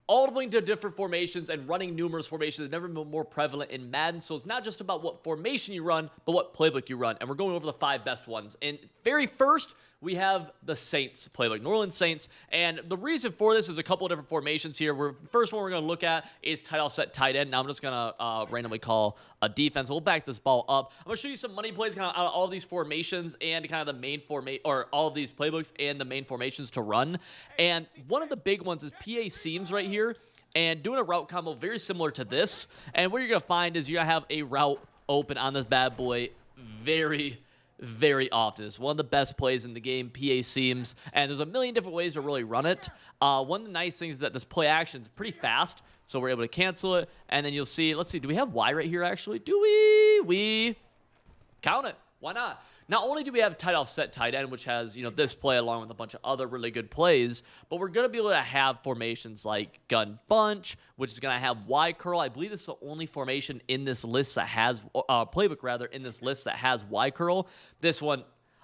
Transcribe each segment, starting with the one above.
audibling to different formations and running numerous formations has never been more prevalent in Madden. So it's not just about what formation you run, but what playbook you run. And we're going over the 5 best ones. And very first, we have the Saints playbook, New Orleans Saints. And the reason for this is a couple of different formations here. First one we're going to look at is tight offset tight end. Now I'm just going to randomly call a defense. We'll back this ball up. I'm going to show you some money plays kind of out of all these formations and kind of the main or all of these playbooks and the main formations to run. And one of the big ones is PA seams right here. And doing a route combo very similar to this. And what you're going to find is you're going to have a route open on this bad boy very, very often. It's one of the best plays in the game, PA seams. And there's a million different ways to really run it. One of the nice things is that this play action is pretty fast. So we're able to cancel it. And then you'll see, let's see, do we have Y right here actually? Do we? We count it. Why not? Not only do we have tight offset tight end, which has, this play along with a bunch of other really good plays, but we're going to be able to have formations like gun bunch, which is going to have Y curl. I believe this is the only formation in this list that has, playbook rather, in this list that has Y curl. This one,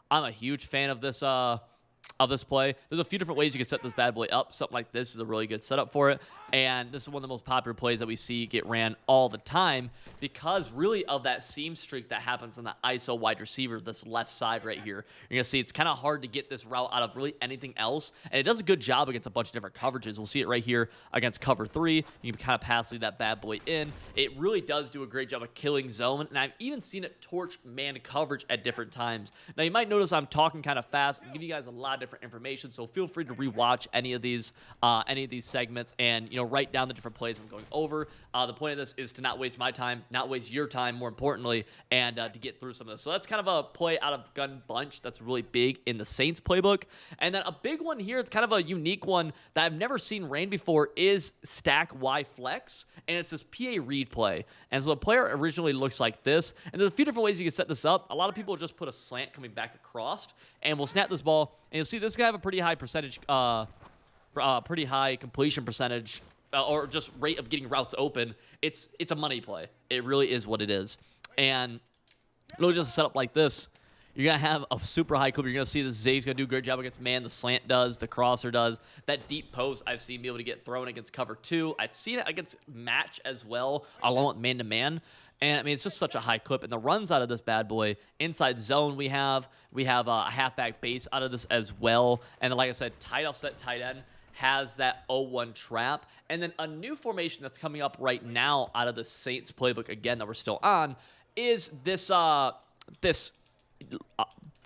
I'm a huge fan of this play. There's a few different ways you can set this bad boy up. Something like this is a really good setup for it. And this is one of the most popular plays that we see get ran all the time because really of that seam streak that happens on the ISO wide receiver, this left side right here. You're going to see it's kind of hard to get this route out of really anything else. And it does a good job against a bunch of different coverages. We'll see it right here against cover 3. You can kind of pass that bad boy in. It really does do a great job of killing zone. And I've even seen it torch man coverage at different times. Now you might notice I'm talking kind of fast. I'm giving you guys a lot of different information. So feel free to rewatch any of these segments and, write down the different plays I'm going over. The point of this is to not waste my time, not waste your time, more importantly, and to get through some of this. So that's kind of a play out of gun bunch that's really big in the Saints playbook. And then a big one here, it's kind of a unique one that I've never seen ran before is stack Y flex. And it's this PA read play. And so the player originally looks like this. And there's a few different ways you can set this up. A lot of people just put a slant coming back across and we'll snap this ball. And you'll see this guy have a pretty high percentage, pretty high completion percentage, or just rate of getting routes open. It's a money play. It really is what it is. And really just a setup like this, you're going to have a super high clip. You're going to see the Zave's going to do a great job against man. The slant does. The crosser does. That deep post I've seen be able to get thrown against cover 2. I've seen it against match as well, along with man-to-man. And, I mean, it's just such a high clip. And the runs out of this bad boy, inside zone we have a halfback base out of this as well. And then, like I said, tight offset tight end has that 0-1 trap. And then a new formation that's coming up right now out of the Saints playbook, again, that we're still on, is this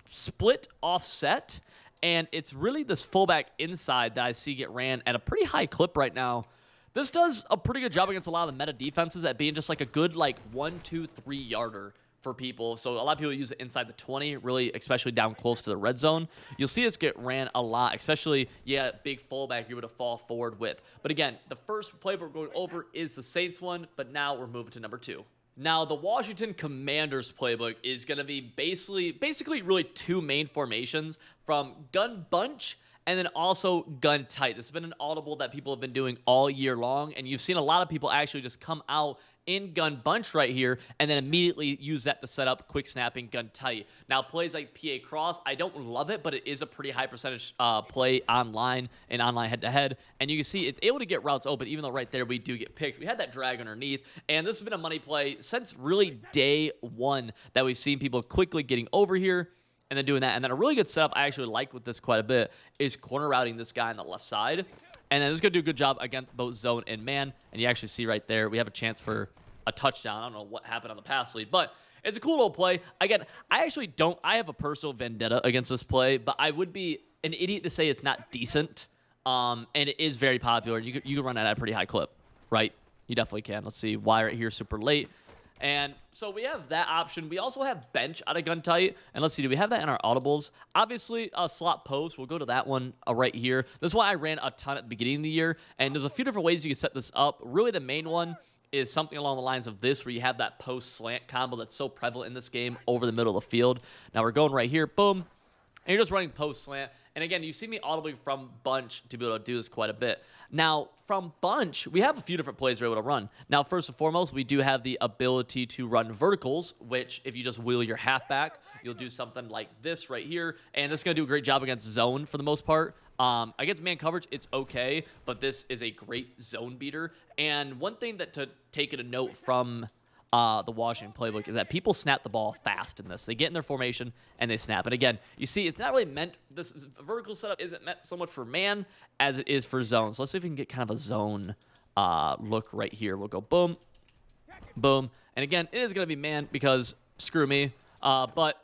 split offset. And it's really this fullback inside that I see get ran at a pretty high clip right now. This does a pretty good job against a lot of the meta defenses at being just like a good 1, 2, 3 yarder for people. So a lot of people use it inside the 20, really, especially down close to the red zone. You'll see this get ran a lot, especially, big fullback, you're able to fall forward whip. But again, the first playbook we're going over is the Saints one, but now we're moving to number 2. Now, the Washington Commanders playbook is going to be basically really 2 main formations from gun bunch and then also gun tight. This has been an audible that people have been doing all year long, and you've seen a lot of people actually just come out in gun bunch right here and then immediately use that to set up quick snapping gun tight. Now, plays like PA cross, I don't love it, but it is a pretty high percentage play online and online head-to-head, and you can see it's able to get routes open, even though right there we do get picked. We had that drag underneath, and this has been a money play since really day 1 that we've seen people quickly getting over here and then doing that. And then a really good setup I actually like with this quite a bit is corner routing this guy on the left side. And then this is going to do a good job against both zone and man. And you actually see right there, we have a chance for a touchdown. I don't know what happened on the pass lead, but it's a cool little play. Again, I have a personal vendetta against this play, but I would be an idiot to say it's not decent. And it is very popular. You can run it at a pretty high clip, right? You definitely can. Let's see, Y right here, super late. And so we have that option. We also have bench out of gun tight. And let's see, do we have that in our audibles? Obviously, slot post. We'll go to that one right here. This is why I ran a ton at the beginning of the year. And there's a few different ways you can set this up. Really, the main one is something along the lines of this, where you have that post slant combo that's so prevalent in this game over the middle of the field. Now we're going right here. Boom. And you're just running post slant. And again, you see me audibly from bunch to be able to do this quite a bit. Now, from bunch, we have a few different plays we're able to run. Now, first and foremost, we do have the ability to run verticals, which if you just wheel your halfback, you'll do something like this right here. And this is going to do a great job against zone for the most part. Against man coverage, it's okay, but this is a great zone beater. And one thing that to take it a note from the Washington playbook is that people snap the ball fast in this. They get in their formation and they snap. And again, you see, it's not really meant, this vertical setup isn't meant so much for man as it is for zone. So let's see if we can get kind of a zone look right here. We'll go boom, boom. And again, it is going to be man because screw me. But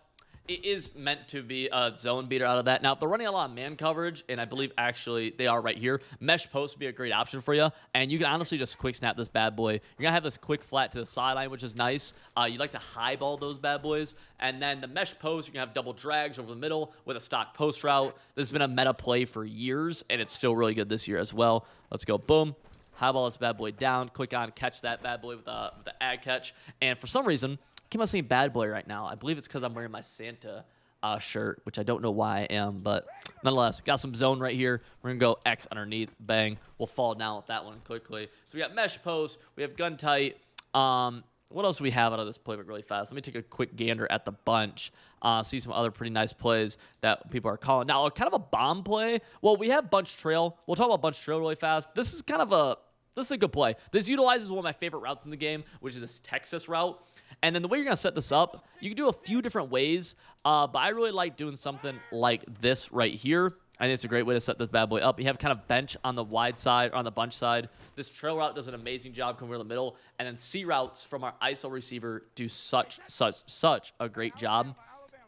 it is meant to be a zone beater out of that. Now, if they're running a lot of man coverage, and I believe actually they are right here, mesh post would be a great option for you. And you can honestly just quick snap this bad boy. You're going to have this quick flat to the sideline, which is nice. You like to highball those bad boys. And then the mesh post, you can have double drags over the middle with a stock post route. This has been a meta play for years, and it's still really good this year as well. Let's go boom. Highball this bad boy down. Click on, catch that bad boy with the ag catch. And for some reason, I keep on saying bad boy right now. I believe it's because I'm wearing my Santa shirt, which I don't know why I am, but nonetheless, got some zone right here. We're going to go X underneath. Bang. We'll fall down with that one quickly. So we got mesh post. We have gun tight. What else do we have out of this playbook really fast? Let me take a quick gander at the bunch. See some other pretty nice plays that people are calling. Now, kind of a bomb play. Well, we have bunch trail. We'll talk about bunch trail really fast. This is a good play. This utilizes one of my favorite routes in the game, which is this Texas route. And then the way you're going to set this up, you can do a few different ways, but I really like doing something like this right here. I think it's a great way to set this bad boy up. You have kind of bench on the wide side, or on the bunch side. This trail route does an amazing job coming over the middle. And then C routes from our ISO receiver do such a great job.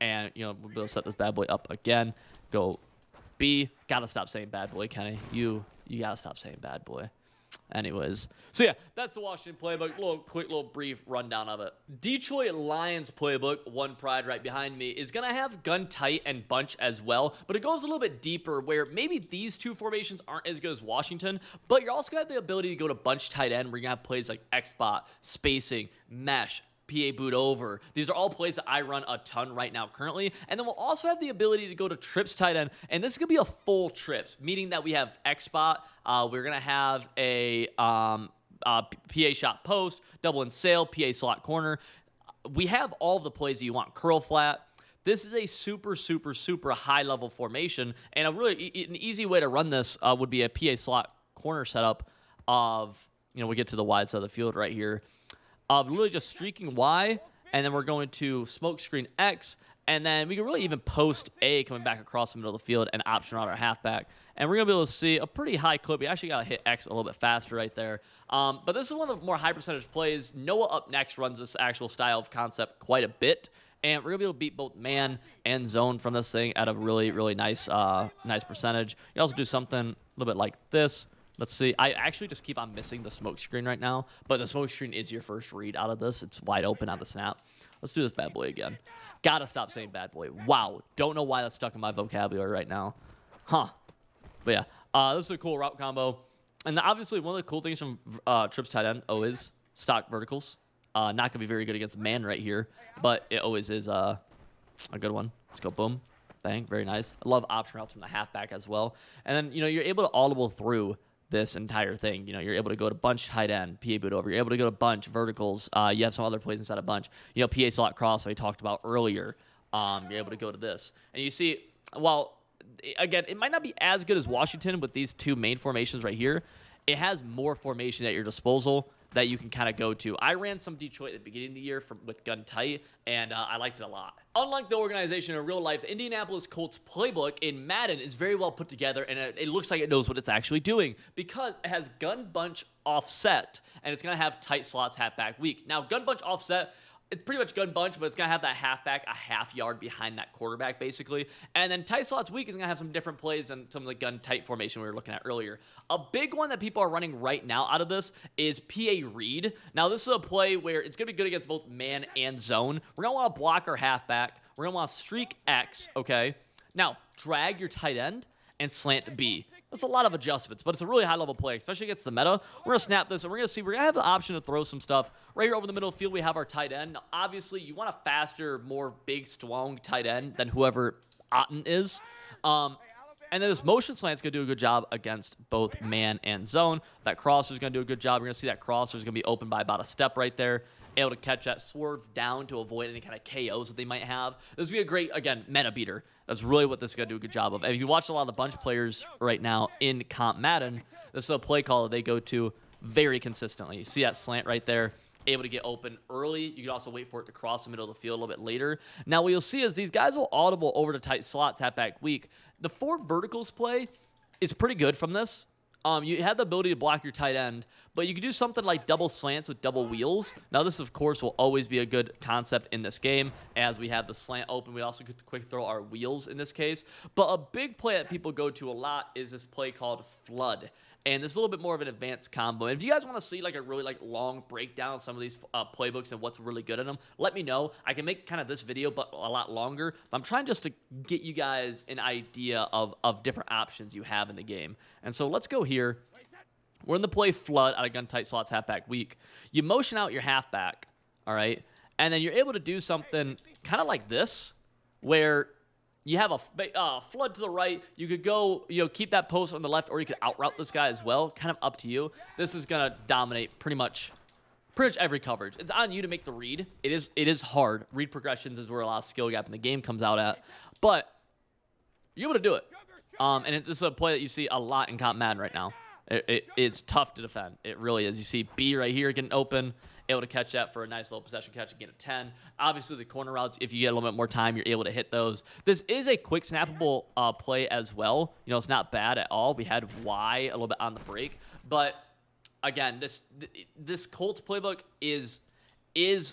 And, we'll be able to set this bad boy up again. Go B. Got to stop saying bad boy, Kenny. You got to stop saying bad boy. Anyways, so yeah, that's the Washington playbook. Quick little brief rundown of it. Detroit Lions playbook, one pride right behind me, is going to have gun tight and bunch as well, but it goes a little bit deeper where maybe these two formations aren't as good as Washington, but you're also going to have the ability to go to bunch tight end where you're going to have plays like X-Spot, spacing, mesh, PA boot over. These are all plays that I run a ton right now currently. And then we'll also have the ability to go to trips tight end. And this is going to be a full trips, meaning that we have X-Spot. We're going to have a PA shot post, double and sail, PA slot corner. We have all the plays that you want. Curl flat. This is a super high level formation. And an easy way to run this would be a PA slot corner setup of, we get to the wide side of the field right here. Really just streaking Y, and then we're going to smoke screen X, and then we can really even post A coming back across the middle of the field and option out our halfback. And we're going to be able to see a pretty high clip. We actually got to hit X a little bit faster right there. But this is one of the more high percentage plays. Noah up next runs this actual style of concept quite a bit. And we're going to be able to beat both man and zone from this thing at a really nice percentage. You also do something a little bit like this. Let's see. I actually just keep on missing the smoke screen right now, but the smoke screen is your first read out of this. It's wide open on the snap. Let's do this bad boy again. Gotta stop saying bad boy. Wow. Don't know why that's stuck in my vocabulary right now. Huh. But yeah, this is a cool route combo. And obviously one of the cool things from trips tight end is stock verticals. Not going to be very good against man right here, but it always is a good one. Let's go boom. Bang. Very nice. I love option routes from the halfback as well. And then, you're able to audible through this entire thing. You're able to go to bunch tight end, PA boot over. You're able to go to bunch verticals. You have some other plays inside a bunch. PA slot cross I talked about earlier. You're able to go to this. And you see, again, it might not be as good as Washington with these two main formations right here. It has more formation at your disposal that you can kind of go to. I ran some Detroit at the beginning of the year with gun tight, and I liked it a lot. Unlike the organization in real life, the Indianapolis Colts playbook in Madden is very well put together, and it looks like it knows what it's actually doing because it has gun bunch offset, and it's going to have tight slots halfback weak. Now, gun bunch offset, it's pretty much gun bunch, but it's going to have that halfback a half yard behind that quarterback, basically. And then tight slots weak is going to have some different plays than some of the gun tight formation we were looking at earlier. A big one that people are running right now out of this is PA read. Now, this is a play where it's going to be good against both man and zone. We're going to want to block our halfback. We're going to want to streak X, okay? Now, drag your tight end and slant B. That's a lot of adjustments, but it's a really high-level play, especially against the meta. We're going to snap this, and we're going to have the option to throw some stuff. Right here over the middle of the field, we have our tight end. Now, obviously, you want a faster, more big, strong tight end than whoever Otten is. And then this motion slant's going to do a good job against both man and zone. That crosser's going to do a good job. We're going to see that crosser's going to be open by about a step right there. Able to catch that, swerve down to avoid any kind of KOs that they might have. This would be a great, again, meta beater. That's really what this is going to do a good job of. And if you watch a lot of the bunch players right now in Comp Madden, this is a play call that they go to very consistently. You see that slant right there, able to get open early. You can also wait for it to cross the middle of the field a little bit later. Now, what you'll see is these guys will audible over to tight slots halfback weak. The 4 verticals play is pretty good from this. You have the ability to block your tight end, but you can do something like double slants with double wheels. Now, this, of course, will always be a good concept in this game. As we have the slant open, we also get to quick throw our wheels in this case. But a big play that people go to a lot is this play called Flood. And this is a little bit more of an advanced combo. And if you guys want to see like a really like long breakdown of some of these playbooks and what's really good in them, let me know. I can make kind of this video, but a lot longer. But I'm trying just to get you guys an idea of different options you have in the game. And so let's go here. We're in the play Flood out of gun tight slots halfback weak. You motion out your halfback, all right? And then you're able to do something kind of like this, where you have a flood to the right. You could go, keep that post on the left, or you could outroute this guy as well. Kind of up to you. This is going to dominate pretty much every coverage. It's on you to make the read. It is hard. Read progressions is where a lot of skill gap in the game comes out at. But you're able to do it. And this is a play that you see a lot in Comp Madden right now. It's tough to defend. It really is. You see B right here getting open, able to catch that for a nice little possession catch and get a 10. Obviously, the corner routes, if you get a little bit more time, you're able to hit those. This is a quick snappable play as well. It's not bad at all. We had Y a little bit on the break. But, again, this Colts playbook is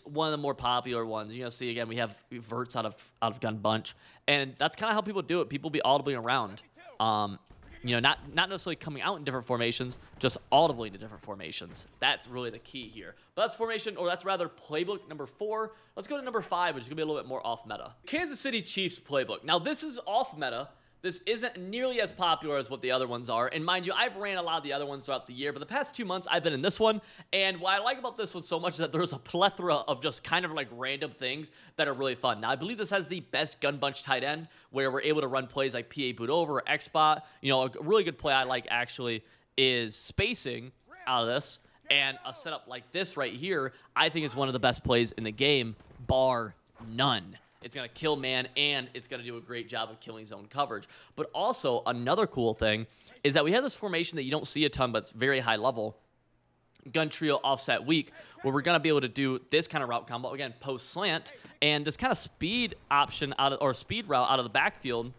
one of the more popular ones. See, again, we have verts out of gun bunch. And that's kind of how people do it. People be audibly around. Not necessarily coming out in different formations, just audibly into different formations. That's really the key here. But that's formation, or that's rather playbook number 4. Let's go to number 5, which is going to be a little bit more off meta. Kansas City Chiefs playbook. Now, this is off meta. This isn't nearly as popular as what the other ones are. And mind you, I've ran a lot of the other ones throughout the year, but the past 2 months, I've been in this one. And what I like about this one so much is that there's a plethora of just kind of like random things that are really fun. Now, I believe this has the best gun bunch tight end, where we're able to run plays like PA boot over or X-Spot. A really good play I like actually is spacing out of this. And a setup like this right here, I think is one of the best plays in the game, bar none. It's going to kill man, and it's going to do a great job of killing zone coverage. But also, another cool thing is that we have this formation that you don't see a ton, but it's very high level. Gun trio offset weak, where we're going to be able to do this kind of route combo, again, post slant, and this kind of speed option speed route out of the backfield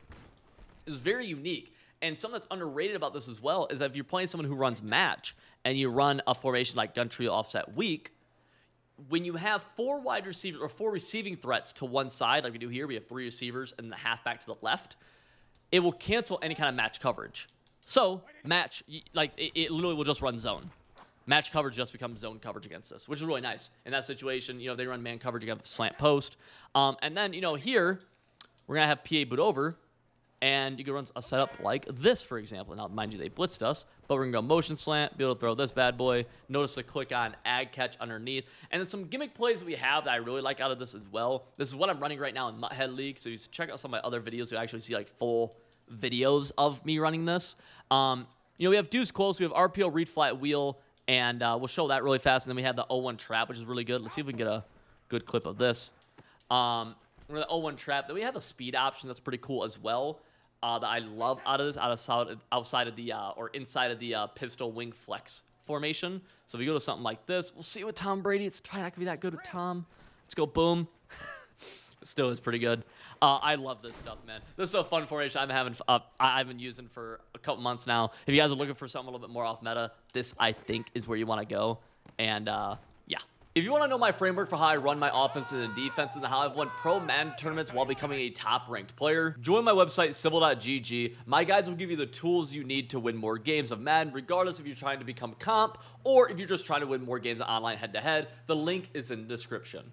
is very unique. And something that's underrated about this as well is that if you're playing someone who runs match and you run a formation like gun trio offset weak, when you have 4 wide receivers or 4 receiving threats to one side, like we do here, we have 3 receivers and the halfback to the left, it will cancel any kind of match coverage. So match, like it literally will just run zone. Match coverage just becomes zone coverage against this, which is really nice. In that situation, they run man coverage against slant post. And then, here, we're going to have PA boot over, and you can run a setup like this, for example. Now, mind you, they blitzed us, but we're going to go motion slant, be able to throw this bad boy. Notice the click on ag catch underneath. And then some gimmick plays that we have that I really like out of this as well. This is what I'm running right now in Mutthead League, so you should check out some of my other videos to actually see like full videos of me running this. We have deuce close, we have RPO read flat wheel, and we'll show that really fast. And then we have the 0-1 trap, which is really good. Let's see if we can get a good clip of this. We're the 0-1 trap. Then we have a speed option that's pretty cool as well. That I love out of this, outside of the or inside of the pistol wing flex formation. So if we go to something like this, we'll see with Tom Brady. It's probably not gonna be that good with Tom. Let's go boom. It still is pretty good. I love this stuff, man. This is a fun formation I've been using for a couple months now. If you guys are looking for something a little bit more off meta, this I think is where you want to go. And yeah. If you want to know my framework for how I run my offenses and defenses and how I've won pro Madden tournaments while becoming a top-ranked player, join my website, civil.gg. My guides will give you the tools you need to win more games of Madden, regardless if you're trying to become comp or if you're just trying to win more games online head-to-head. The link is in the description.